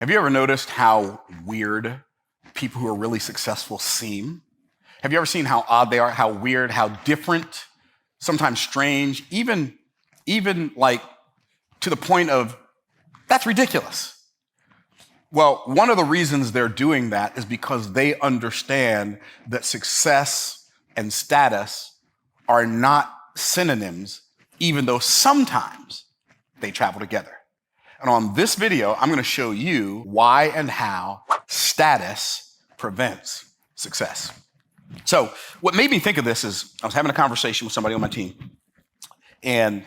Have you ever noticed how weird people who are really successful seem? Have you ever seen how odd they are, how weird, how different, sometimes strange, even like to the point of, that's ridiculous. Well, one of the reasons they're doing that is because they understand that success and status are not synonyms, even though sometimes they travel together. And on this video, I'm going to show you why and how status prevents success. So what made me think of this is I was having a conversation with somebody on my team, and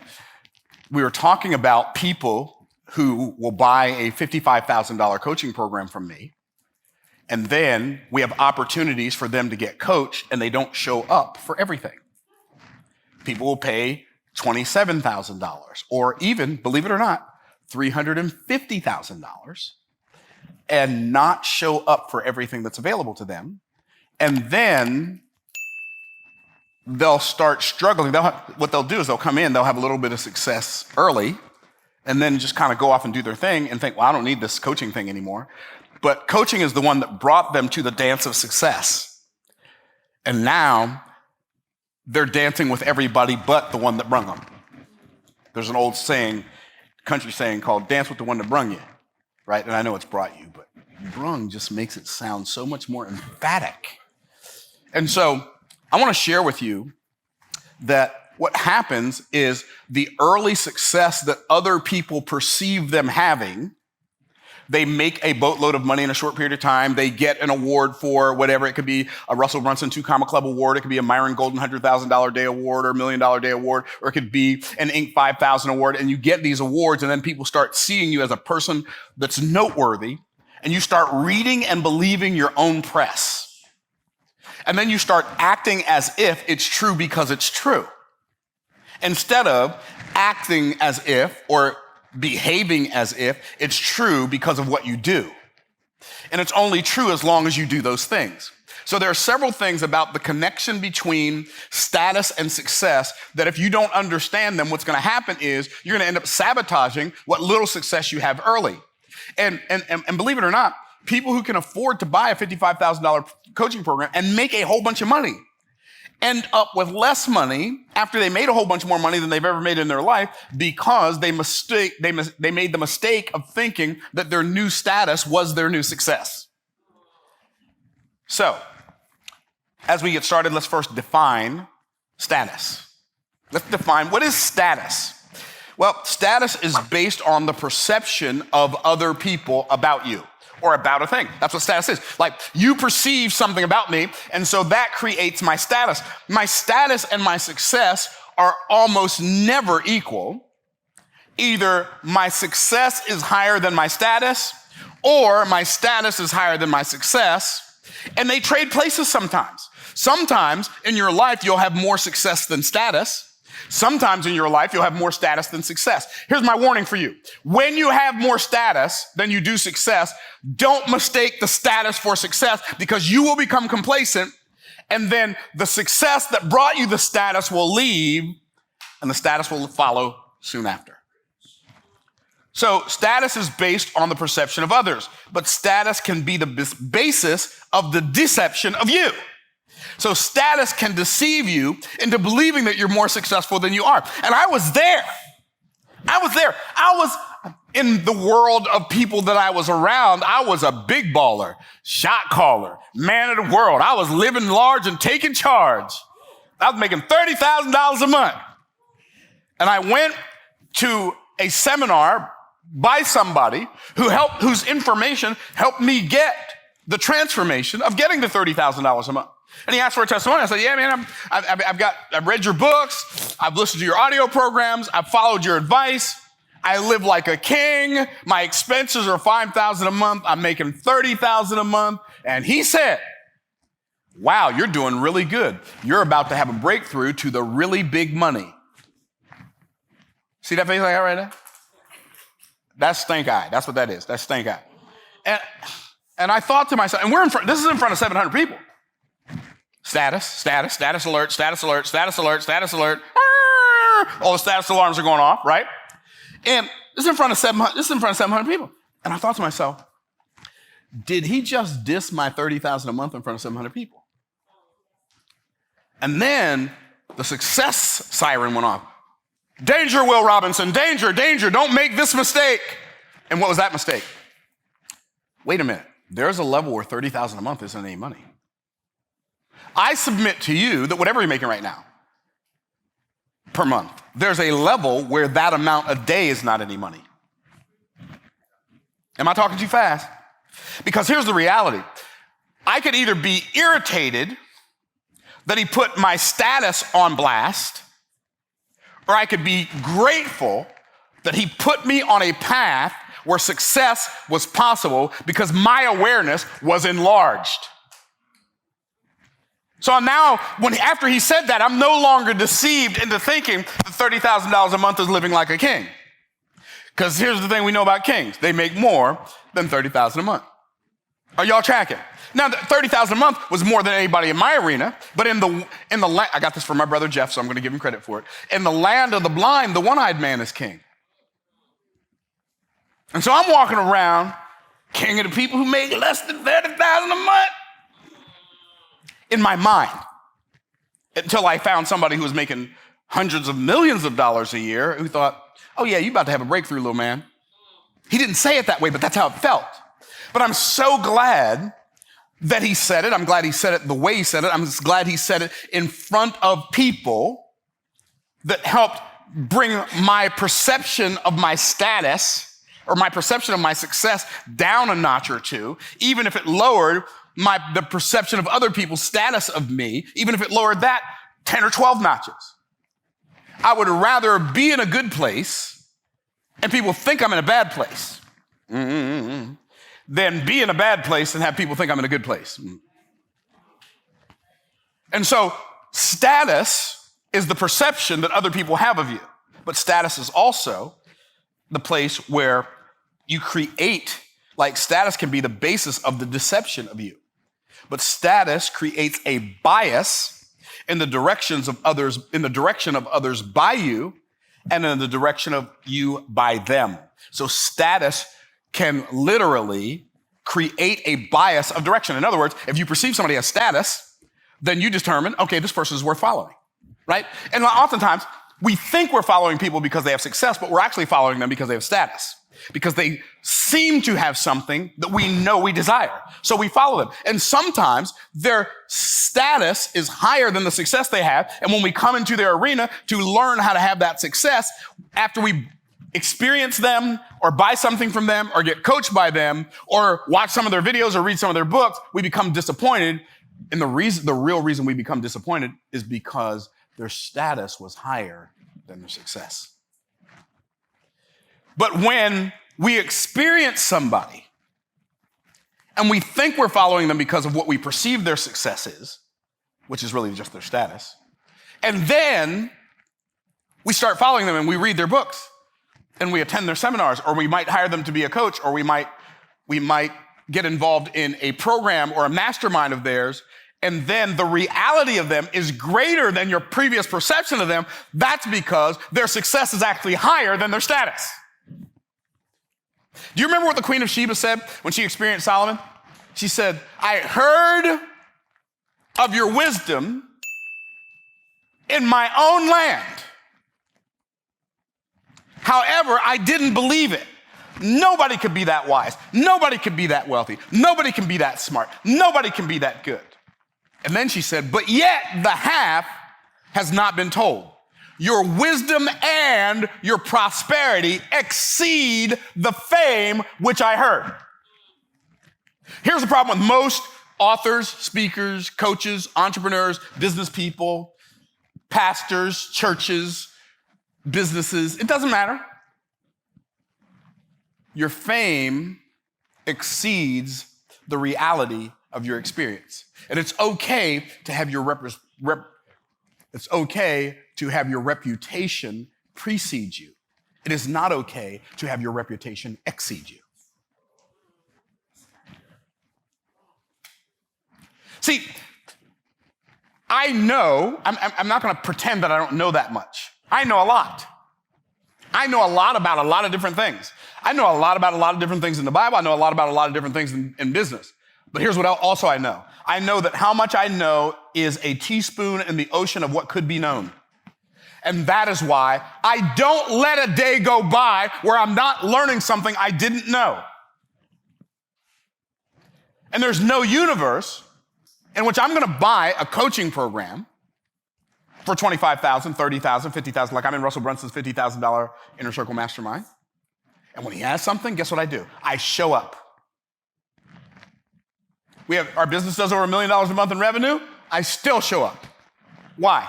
we were talking about people who will buy a $55,000 coaching program from me, and then we have opportunities for them to get coached, and they don't show up for everything. People will pay $27,000, or even, believe it or not, $350,000 and not show up for everything that's available to them. And then they'll start struggling. What they'll do is they'll come in, they'll have a little bit of success early, and then just kind of go off and do their thing and think, well, I don't need this coaching thing anymore. But coaching is the one that brought them to the dance of success. And now they're dancing with everybody but the one that brung them. There's an old saying, country saying called dance with the one that brung you, right? And I know it's brought you, but brung just makes it sound so much more emphatic. And so I want to share with you that what happens is the early success that other people perceive them having, they make a boatload of money in a short period of time. They get an award for whatever. It could be a Russell Brunson 2 Comma Club award. It could be a Myron Golden $100,000 day award or $1 million day award, or it could be an Inc. 5,000 award. And you get these awards, and then people start seeing you as a person that's noteworthy, and you start reading and believing your own press. And then you start acting as if it's true because it's true, instead of acting as if or behaving as if it's true because of what you do. And it's only true as long as you do those things. So there are several things about the connection between status and success that if you don't understand them, what's going to happen is you're going to end up sabotaging what little success you have early. And believe it or not, people who can afford to buy a $55,000 coaching program and make a whole bunch of money end up with less money after they made a whole bunch more money than they've ever made in their life, because they made the mistake of thinking that their new status was their new success. So, as we get started, let's first define status. Let's define, what is status? Well, status is based on the perception of other people about you, or about a thing. That's what status is. Like, you perceive something about me, and so that creates my status. My status and my success are almost never equal. Either my success is higher than my status, or my status is higher than my success, and they trade places sometimes. Sometimes in your life, you'll have more success than status. Sometimes in your life, you'll have more status than success. Here's my warning for you. When you have more status than you do success, don't mistake the status for success, because you will become complacent, and then the success that brought you the status will leave, and the status will follow soon after. So status is based on the perception of others, but status can be the basis of the deception of you. So status can deceive you into believing that you're more successful than you are. And I was there. I was in the world of people that I was around. I was a big baller, shot caller, man of the world. I was living large and taking charge. I was making $30,000 a month. And I went to a seminar by somebody whose information helped me get the transformation of getting the $30,000 a month. And he asked for a testimony. I said, yeah, man, I've read your books. I've listened to your audio programs. I've followed your advice. I live like a king. My expenses are $5,000 a month. I'm making $30,000 a month. And he said, wow, you're doing really good. You're about to have a breakthrough to the really big money. See that face I got right there? That's stink eye. That's what that is. That's stink eye. And I thought to myself, and this is in front of 700 people. Status alert, status alert, status alert, status alert. All the status alarms are going off, right? And this is in front of 700 people. And I thought to myself, did he just diss my $30,000 a month in front of 700 people? And then the success siren went off. Danger, Will Robinson, danger, danger, don't make this mistake. And what was that mistake? Wait a minute, there's a level where $30,000 a month isn't any money. I submit to you that whatever you're making right now per month, there's a level where that amount a day is not any money. Am I talking too fast? Because here's the reality. I could either be irritated that he put my status on blast, or I could be grateful that he put me on a path where success was possible because my awareness was enlarged. So now, after he said that, I'm no longer deceived into thinking that $30,000 a month is living like a king. Because here's the thing we know about kings. They make more than $30,000 a month. Are y'all tracking? Now, $30,000 a month was more than anybody in my arena, but in the I got this from my brother Jeff, so I'm going to give him credit for it. In the land of the blind, the one-eyed man is king. And so I'm walking around, king of the people who make less than $30,000 a month in my mind, until I found somebody who was making hundreds of millions of dollars a year who thought, oh yeah, you about to have a breakthrough, little man. He didn't say it that way, but that's how it felt. But I'm so glad that he said it. I'm glad he said it the way he said it. I'm just glad he said it in front of people that helped bring my perception of my status or my perception of my success down a notch or two, even if it lowered the perception of other people's status of me, even if it lowered that 10 or 12 notches. I would rather be in a good place and people think I'm in a bad place than be in a bad place and have people think I'm in a good place. And so status is the perception that other people have of you, but status is also the place where you create, like status can be the basis of the deception of you. But status creates a bias in the direction of others by you and in the direction of you by them. So status can literally create a bias of direction. In other words, if you perceive somebody as status, then you determine, okay, this person is worth following, right? And oftentimes we think we're following people because they have success, but we're actually following them because they have status, because they seem to have something that we know we desire. So we follow them. And sometimes their status is higher than the success they have. And when we come into their arena to learn how to have that success, after we experience them or buy something from them or get coached by them or watch some of their videos or read some of their books, we become disappointed. And the real reason we become disappointed is because their status was higher than their success. But when we experience somebody and we think we're following them because of what we perceive their success is, which is really just their status, and then we start following them and we read their books and we attend their seminars, or we might hire them to be a coach, or we might get involved in a program or a mastermind of theirs, and then the reality of them is greater than your previous perception of them, that's because their success is actually higher than their status. Do you remember what the Queen of Sheba said when she experienced Solomon? She said, I heard of your wisdom in my own land. However, I didn't believe it. Nobody could be that wise. Nobody could be that wealthy. Nobody can be that smart. Nobody can be that good. And then she said, but yet the half has not been told. Your wisdom and your prosperity exceed the fame which I heard. Here's the problem with most authors, speakers, coaches, entrepreneurs, business people, pastors, churches, businesses. It doesn't matter. Your fame exceeds the reality of your experience. And it's okay to have your reputation precede you. It is not okay to have your reputation exceed you. See, I know, I'm not going to pretend that I don't know that much. I know a lot. I know a lot about a lot of different things. I know a lot about a lot of different things in the Bible. I know a lot about a lot of different things in business. But here's what also I know. I know that how much I know is a teaspoon in the ocean of what could be known. And that is why I don't let a day go by where I'm not learning something I didn't know. And there's no universe in which I'm going to buy a coaching program for $25,000, $30,000, $50,000, like I'm in Russell Brunson's $50,000 Inner Circle Mastermind. And when he has something, guess what I do? I show up. Our business does over $1 million a month in revenue. I still show up. Why?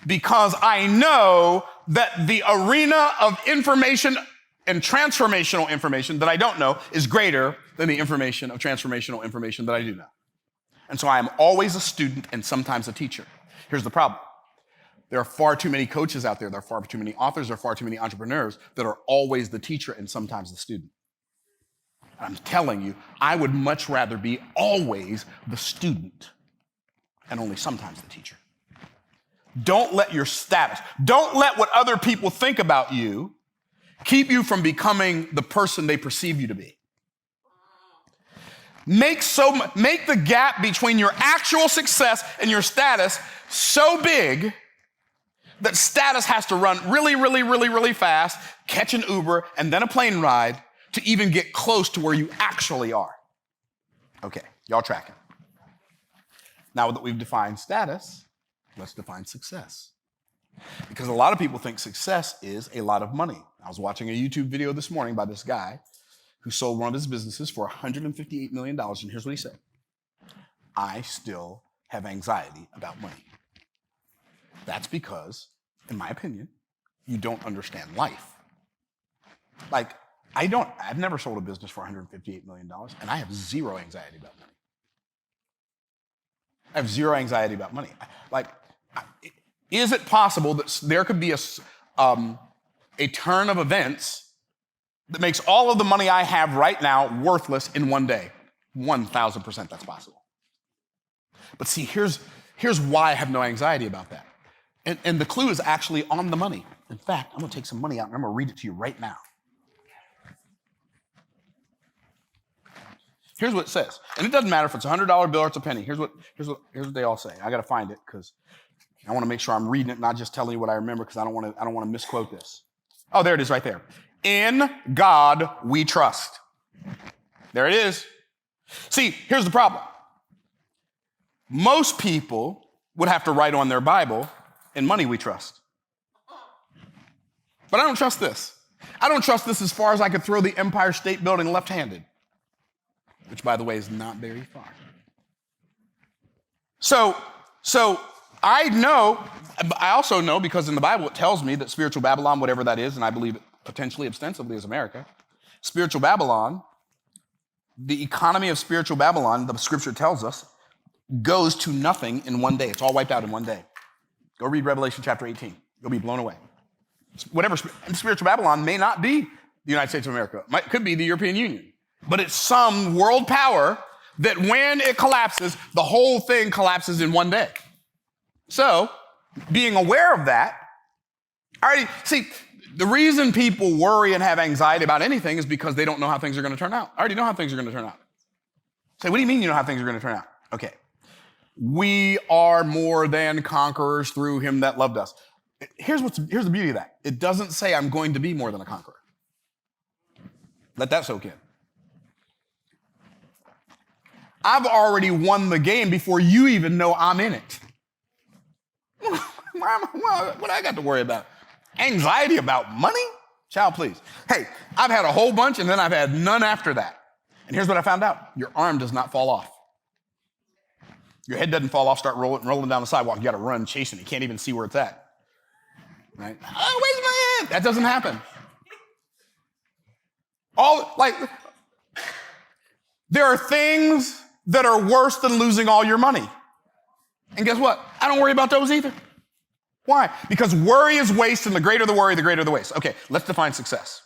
Because I know that the arena of information and transformational information that I don't know is greater than the information of transformational information that I do know. And so I am always a student and sometimes a teacher. Here's the problem. There are far too many coaches out there. There are far too many authors. There are far too many entrepreneurs that are always the teacher and sometimes the student. I'm telling you, I would much rather be always the student and only sometimes the teacher. Don't let your status, don't let what other people think about you keep you from becoming the person they perceive you to be. Make the gap between your actual success and your status so big that status has to run really, really, really, really fast, catch an Uber, and then a plane ride to even get close to where you actually are. Okay, y'all tracking. Now that we've defined status, let's define success. Because a lot of people think success is a lot of money. I was watching a YouTube video this morning by this guy who sold one of his businesses for $158 million, and here's what he said. I still have anxiety about money. That's because, in my opinion, you don't understand life. Like, I've never sold a business for $158 million, and I have zero anxiety about money. I have zero anxiety about money. Is it possible that there could be a turn of events that makes all of the money I have right now worthless in one day? 1,000% that's possible. But see, here's why I have no anxiety about that. And the clue is actually on the money. In fact, I'm going to take some money out and I'm going to read it to you right now. Here's what it says. And it doesn't matter if it's a $100 bill or it's a penny. Here's what they all say. I got to find it because I want to make sure I'm reading it, not just telling you what I remember, because I don't want to misquote this. Oh, there it is right there. In God we trust. There it is. See, here's the problem. Most people would have to write on their Bible, in money we trust. But I don't trust this. I don't trust this as far as I could throw the Empire State Building left-handed, which, by the way, is not very far. So I also know, because in the Bible it tells me that spiritual Babylon, whatever that is, and I believe it potentially extensively is America, spiritual Babylon, the economy of spiritual Babylon, the scripture tells us, goes to nothing in one day. It's all wiped out in one day. Go read Revelation chapter 18. You'll be blown away. Whatever, spiritual Babylon may not be the United States of America. It could be the European Union. But it's some world power that when it collapses, the whole thing collapses in one day. So, being aware of that, the reason people worry and have anxiety about anything is because they don't know how things are going to turn out. I already know how things are going to turn out. Say, what do you mean you know how things are going to turn out? Okay. We are more than conquerors through him that loved us. Here's the beauty of that. It doesn't say I'm going to be more than a conqueror. Let that soak in. I've already won the game before you even know I'm in it. What I got to worry about? Anxiety about money? Child, please. Hey, I've had a whole bunch and then I've had none after that. And here's what I found out. Your arm does not fall off. Your head doesn't fall off, start rolling down the sidewalk. You got to run chasing it. You can't even see where it's at. Right? Oh, where's my head? That doesn't happen. There are things that are worse than losing all your money. And guess what? I don't worry about those either. Why? Because worry is waste, and the greater the worry, the greater the waste. Okay, let's define success.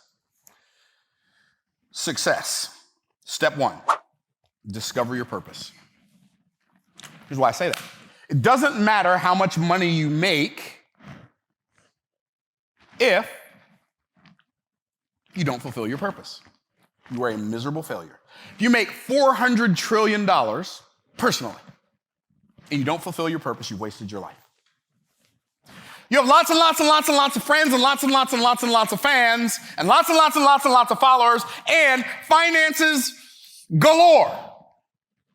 Success. Step one, discover your purpose. Here's why I say that. It doesn't matter how much money you make if you don't fulfill your purpose. You are a miserable failure. If you make $400 trillion personally, and you don't fulfill your purpose, you've wasted your life. You have lots and lots and lots and lots of friends and lots and lots and lots and lots of fans and lots and lots and lots and lots of followers and finances galore.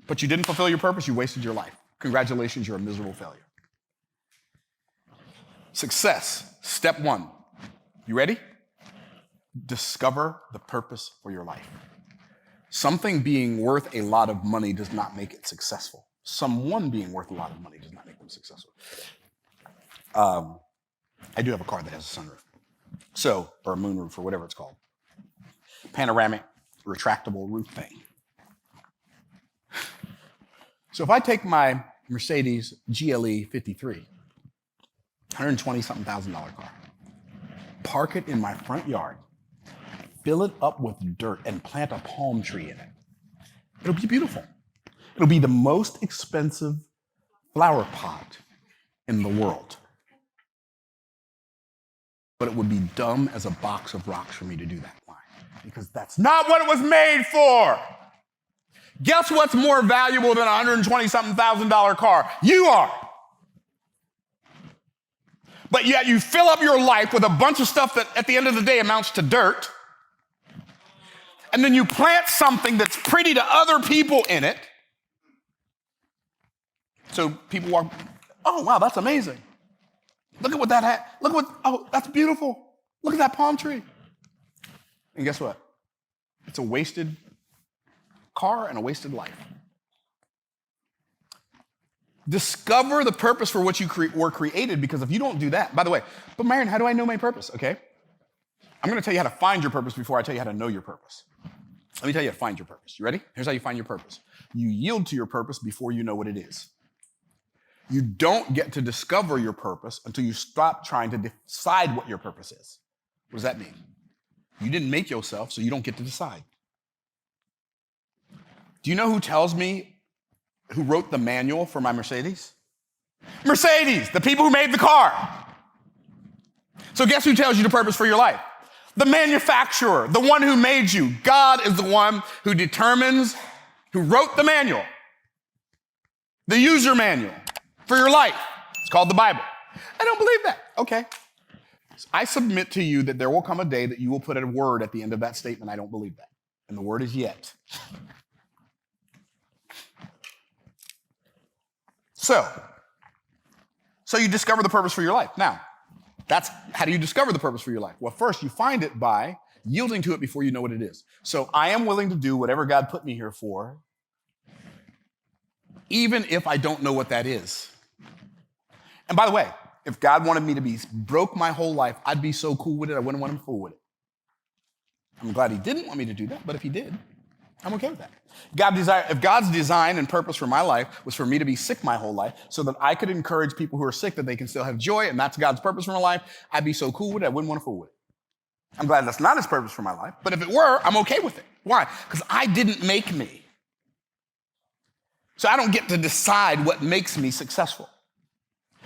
But you didn't fulfill your purpose, you wasted your life. Congratulations, you're a miserable failure. Success, step one. You ready? Discover the purpose for your life. Something being worth a lot of money does not make it successful. Someone being worth a lot of money does not make them successful. I do have a car that has a sunroof, or a moonroof, or whatever it's called. Panoramic, retractable roof thing. So if I take my Mercedes GLE 53, $120-something thousand car, park it in my front yard, fill it up with dirt, and plant a palm tree in it, it'll be beautiful. It'll be the most expensive flower pot in the world. But it would be dumb as a box of rocks for me to do that. Why? Because that's not what it was made for. Guess what's more valuable than a $120-something thousand car? You are. But yet you fill up your life with a bunch of stuff that at the end of the day amounts to dirt. And then you plant something that's pretty to other people in it. So people walk, oh, wow, that's amazing. Look at what that had. Oh, that's beautiful. Look at that palm tree. And guess what? It's a wasted car and a wasted life. Discover the purpose for which you were created, because if you don't do that, by the way, but Myron, how do I know my purpose? Okay. I'm going to tell you how to find your purpose before I tell you how to know your purpose. Let me tell you how to find your purpose. You ready? Here's how you find your purpose. You yield to your purpose before you know what it is. You don't get to discover your purpose until you stop trying to decide what your purpose is. What does that mean? You didn't make yourself, so you don't get to decide. Do you know who wrote the manual for my Mercedes? Mercedes, the people who made the car. So guess who tells you the purpose for your life? The manufacturer, the one who made you. God is the one who determines, who wrote the manual, the user manual for your life. It's called the Bible. I don't believe that. Okay. I submit to you that there will come a day that you will put a word at the end of that statement. I don't believe that. And the word is yet. So you discover the purpose for your life. Now, how do you discover the purpose for your life? Well, first you find it by yielding to it before you know what it is. So I am willing to do whatever God put me here for, even if I don't know what that is. And by the way, if God wanted me to be broke my whole life, I'd be so cool with it, I wouldn't want him to fool with it. I'm glad he didn't want me to do that, but if he did, I'm okay with that. If God's design and purpose for my life was for me to be sick my whole life so that I could encourage people who are sick that they can still have joy, and that's God's purpose for my life, I'd be so cool with it, I wouldn't want to fool with it. I'm glad that's not his purpose for my life, but if it were, I'm okay with it. Why? Because I didn't make me. So I don't get to decide what makes me successful.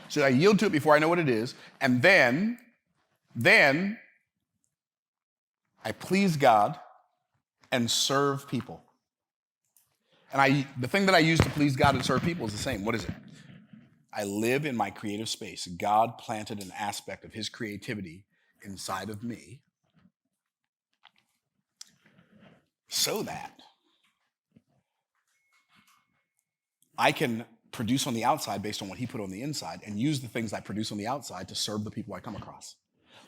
So I yield to it before I know what it is, and then I please God and serve people. And the thing that I use to please God and serve people is the same. What is it? I live in my creative space. God planted an aspect of his creativity inside of me so that I can produce on the outside based on what he put on the inside and use the things I produce on the outside to serve the people I come across.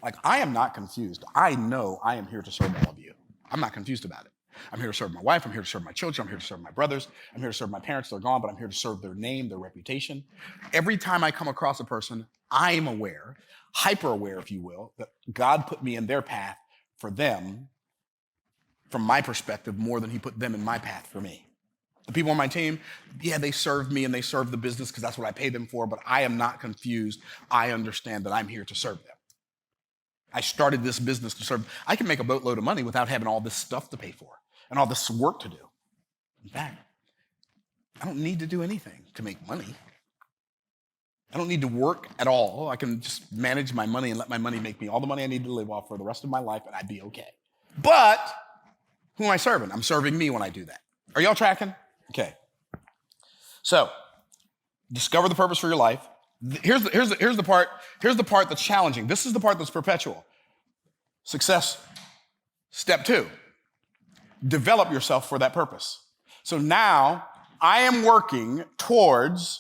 Like, I am not confused. I know I am here to serve all of you. I'm not confused about it. I'm here to serve my wife. I'm here to serve my children. I'm here to serve my brothers. I'm here to serve my parents. They're gone, but I'm here to serve their name, their reputation. Every time I come across a person, I'm aware, hyper aware, if you will, that God put me in their path for them, from my perspective, more than he put them in my path for me. The people on my team, yeah, they serve me and they serve the business because that's what I pay them for, but I am not confused. I understand that I'm here to serve them. I started this business to serve. I can make a boatload of money without having all this stuff to pay for and all this work to do. In fact, I don't need to do anything to make money. I don't need to work at all. I can just manage my money and let my money make me all the money I need to live off for the rest of my life, and I'd be okay. But who am I serving? I'm serving me when I do that. Are y'all tracking? Okay. So, discover the purpose for your life. Here's the part that's challenging. This is the part that's perpetual. Success. Step 2. Develop yourself for that purpose. So now I am working towards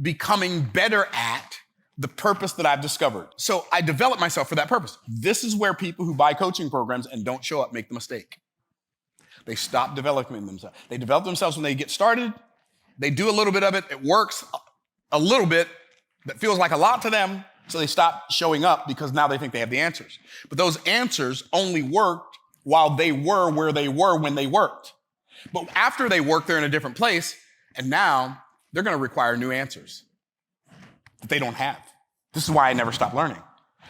becoming better at the purpose that I've discovered. So I develop myself for that purpose. This is where people who buy coaching programs and don't show up make the mistake. They stop developing themselves. They develop themselves when they get started. They do a little bit of it. It works a little bit, but feels like a lot to them. So they stop showing up because now they think they have the answers. But those answers only worked while they were where they were when they worked. But after they work, they're in a different place. And now they're going to require new answers that they don't have. This is why I never stop learning.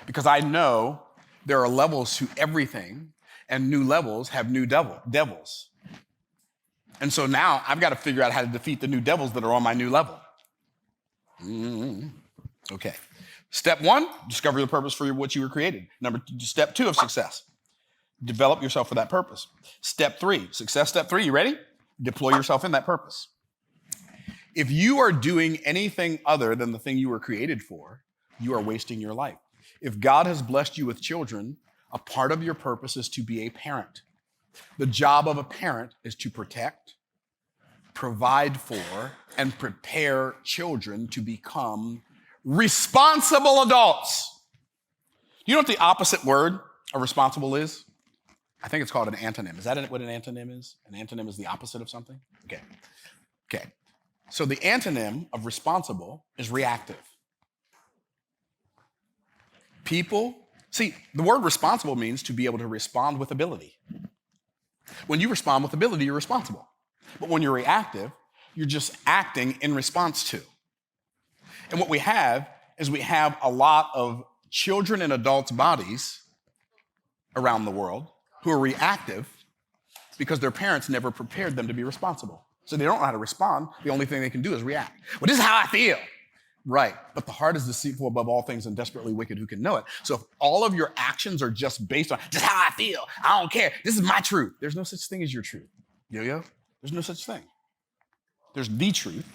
Because I know there are levels to everything, and new levels have new devils. And so now I've got to figure out how to defeat the new devils that are on my new level. Okay. Step 1, discover the purpose for what you were created. Step 2 of success, develop yourself for that purpose. Step 3, success step 3, you ready? Deploy yourself in that purpose. If you are doing anything other than the thing you were created for, you are wasting your life. If God has blessed you with children, a part of your purpose is to be a parent. The job of a parent is to protect, provide for, and prepare children to become responsible adults. Do you know what the opposite word of responsible is? I think it's called an antonym. Is that what an antonym is? An antonym is the opposite of something? Okay. So the antonym of responsible is reactive. See, the word responsible means to be able to respond with ability. When you respond with ability, you're responsible. But when you're reactive, you're just acting in response to. And what we have is we have a lot of children and adults' bodies around the world who are reactive because their parents never prepared them to be responsible. So they don't know how to respond. The only thing they can do is react. Well, this is how I feel. Right, but the heart is deceitful above all things and desperately wicked, who can know it? So if all of your actions are just based on just how I feel, I don't care, this is my truth. There's no such thing as your truth. Yo-yo, there's no such thing. There's the truth.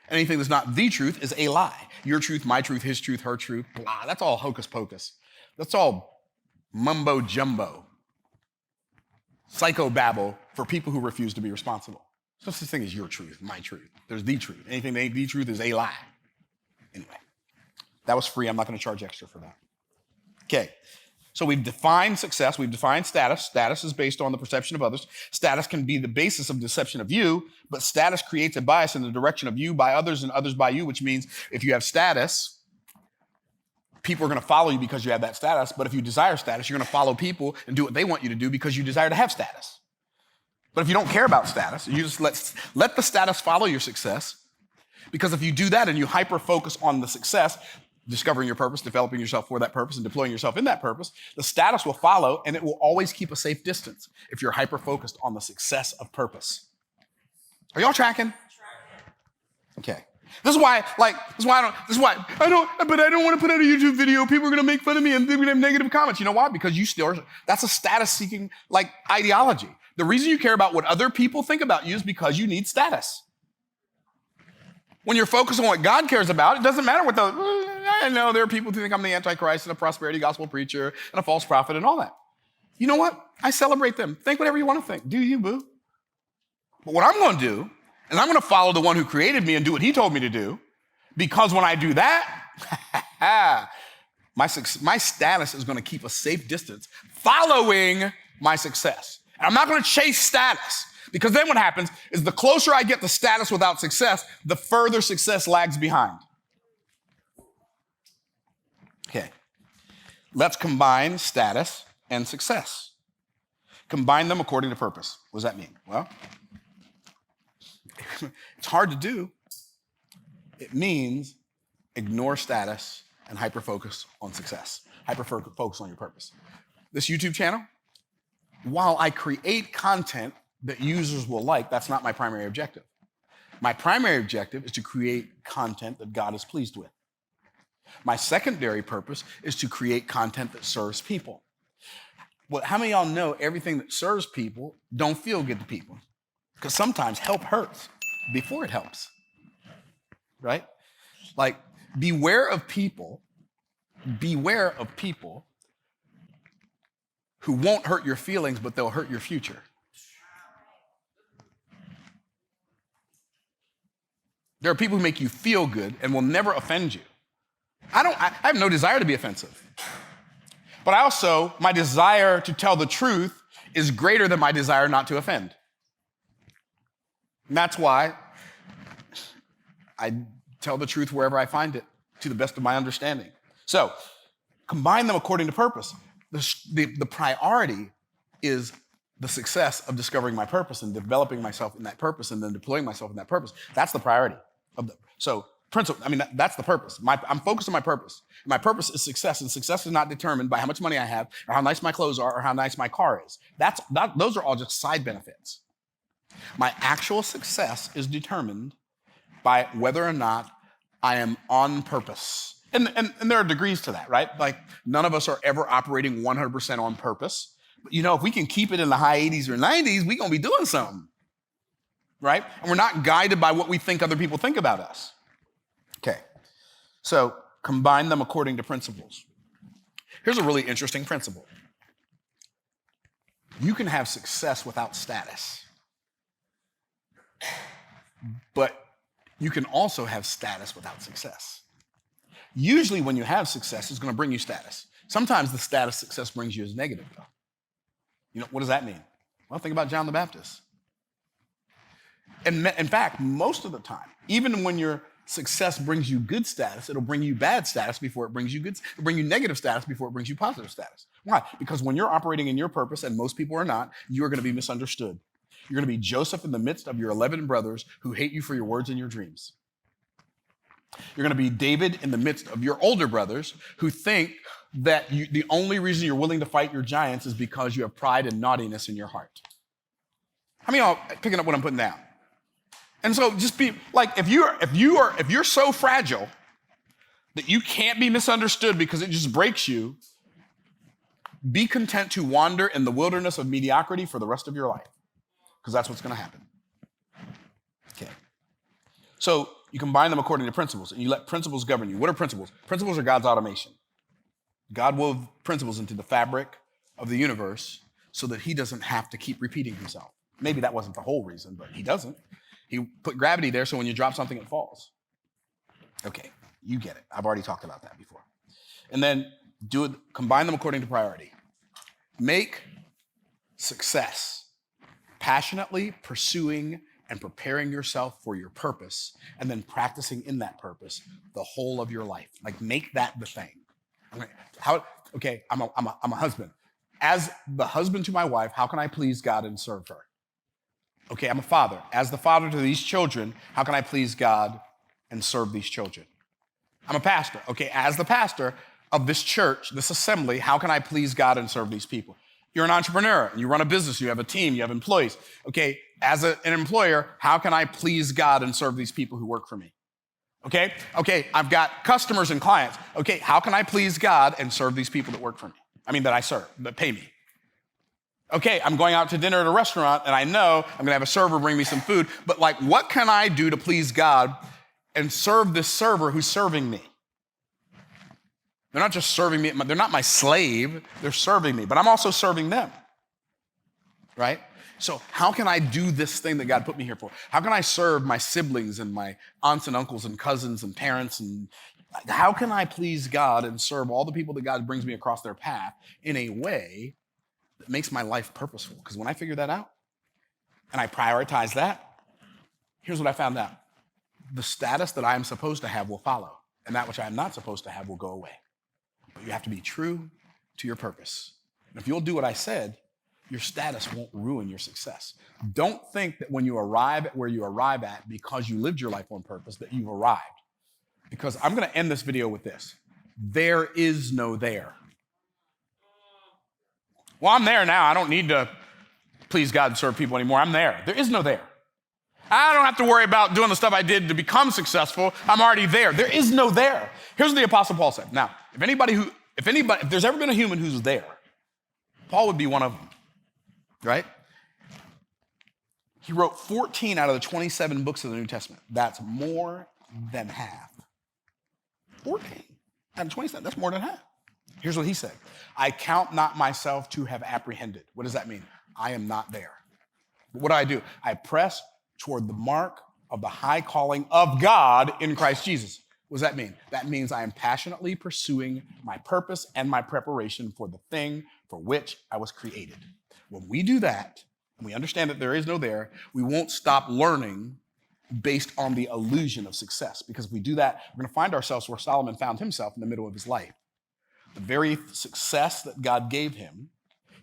Anything that's not the truth is a lie. Your truth, my truth, his truth, her truth, blah. That's all hocus pocus. That's all mumbo jumbo. Psychobabble for people who refuse to be responsible. There's no such thing as your truth, my truth. There's the truth. Anything that ain't the truth is a lie. Anyway, that was free. I'm not going to charge extra for that. Okay, so we've defined success. We've defined status. Status is based on the perception of others. Status can be the basis of deception of you, but status creates a bias in the direction of you by others and others by you, which means if you have status, people are going to follow you because you have that status. But if you desire status, you're going to follow people and do what they want you to do because you desire to have status. But if you don't care about status, you just let the status follow your success. Because if you do that and you hyper-focus on the success, discovering your purpose, developing yourself for that purpose, and deploying yourself in that purpose, the status will follow, and it will always keep a safe distance if you're hyper-focused on the success of purpose. Are y'all tracking? Okay. This is why I don't want to put out a YouTube video. People are going to make fun of me and they're going to have negative comments. You know why? Because that's a status-seeking ideology. The reason you care about what other people think about you is because you need status. When you're focused on what God cares about, it doesn't matter I know there are people who think I'm the Antichrist and a prosperity gospel preacher and a false prophet and all that. You know what? I celebrate them. Think whatever you want to think. Do you, boo? But what I'm going to do is I'm going to follow the one who created me and do what he told me to do, because when I do that, my status is going to keep a safe distance following my success. And I'm not going to chase status. Because then what happens is the closer I get to status without success, the further success lags behind. Okay, let's combine status and success. Combine them according to purpose. What does that mean? Well, it's hard to do. It means ignore status and hyper-focus on success. Hyper-focus on your purpose. This YouTube channel, while I create content that users will like, that's not my primary objective. My primary objective is to create content that God is pleased with. My secondary purpose is to create content that serves people. Well, how many of y'all know everything that serves people don't feel good to people? Because sometimes help hurts before it helps, right? Like, beware of people who won't hurt your feelings, but they'll hurt your future. There are people who make you feel good and will never offend you. I have no desire to be offensive. But my desire to tell the truth is greater than my desire not to offend. And that's why I tell the truth wherever I find it, to the best of my understanding. So, combine them according to purpose. The priority is the success of discovering my purpose and developing myself in that purpose and then deploying myself in that purpose. That's the priority. That's the purpose. I'm focused on my purpose. My purpose is success, and success is not determined by how much money I have or how nice my clothes are or how nice my car is. Those are all just side benefits. My actual success is determined by whether or not I am on purpose. And there are degrees to that, right? Like, none of us are ever operating 100% on purpose. But, if we can keep it in the high 80s or 90s, we're going to be doing something, right? And we're not guided by what we think other people think about us. Okay, so combine them according to principles. Here's a really interesting principle. You can have success without status, but you can also have status without success. Usually when you have success, it's going to bring you status. Sometimes the status success brings you as negative, though. What does that mean? Well, think about John the Baptist. And in fact, most of the time, even when your success brings you good status, it'll bring you bad status before it brings you good. It'll bring you negative status before it brings you positive status. Why? Because when you're operating in your purpose, and most people are not, you are going to be misunderstood. You're going to be Joseph in the midst of your 11 brothers who hate you for your words and your dreams. You're going to be David in the midst of your older brothers who think that the only reason you're willing to fight your giants is because you have pride and naughtiness in your heart. How many of y'all picking up what I'm putting down? And so just be like, if you're so fragile that you can't be misunderstood because it just breaks you, be content to wander in the wilderness of mediocrity for the rest of your life, because that's what's going to happen. Okay. So you combine them according to principles, and you let principles govern you. What are principles? Principles are God's automation. God wove principles into the fabric of the universe so that he doesn't have to keep repeating himself. Maybe that wasn't the whole reason, but he doesn't. He put gravity there so when you drop something, it falls. Okay, you get it. I've already talked about that before. And then combine them according to priority. Make success passionately pursuing and preparing yourself for your purpose, and then practicing in that purpose the whole of your life. Like, make that the thing. I'm a husband. As the husband to my wife, how can I please God and serve her? Okay, I'm a father. As the father to these children, how can I please God and serve these children? I'm a pastor. Okay, as the pastor of this church, this assembly, how can I please God and serve these people? You're an entrepreneur, you run a business, you have a team, you have employees. Okay, as an employer, how can I please God and serve these people who work for me? Okay, I've got customers and clients. Okay, how can I please God and serve these people that work for me? That I serve, that pay me. Okay, I'm going out to dinner at a restaurant and I know I'm gonna have a server bring me some food, but what can I do to please God and serve this server who's serving me? They're not just serving me, they're not my slave, they're serving me, but I'm also serving them, right? So how can I do this thing that God put me here for? How can I serve my siblings and my aunts and uncles and cousins and parents? And how can I please God and serve all the people that God brings me across their path in a way that makes my life purposeful? Because when I figure that out and I prioritize that, here's what I found out. The status that I am supposed to have will follow, and that which I am not supposed to have will go away. But you have to be true to your purpose. And if you'll do what I said, your status won't ruin your success. Don't think that when you arrive at where you arrive at because you lived your life on purpose that you've arrived. Because I'm going to end this video with this. There is no there. Well, I'm there now. I don't need to please God and serve people anymore. I'm there. There is no there. I don't have to worry about doing the stuff I did to become successful. I'm already there. There is no there. Here's what the Apostle Paul said. Now, if there's ever been a human who's there, Paul would be one of them, right? He wrote 14 out of the 27 books of the New Testament. That's more than half. 14 out of 27, that's more than half. Here's what he said. I count not myself to have apprehended. What does that mean? I am not there. But what do? I press toward the mark of the high calling of God in Christ Jesus. What does that mean? That means I am passionately pursuing my purpose and my preparation for the thing for which I was created. When we do that, and we understand that there is no there, we won't stop learning based on the illusion of success. Because if we do that, we're going to find ourselves where Solomon found himself in the middle of his life. The very success that God gave him,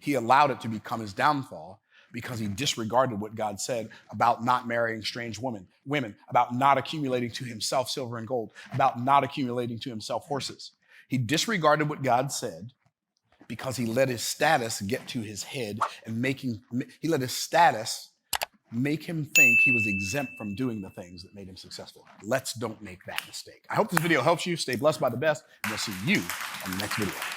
he allowed it to become his downfall because he disregarded what God said about not marrying strange women, about not accumulating to himself silver and gold, about not accumulating to himself horses. He disregarded what God said because he let his status get to his head and he let his status make him think he was exempt from doing the things that made him successful. Let's don't make that mistake. I hope this video helps you. Stay blessed by the best, and we'll see you on the next video.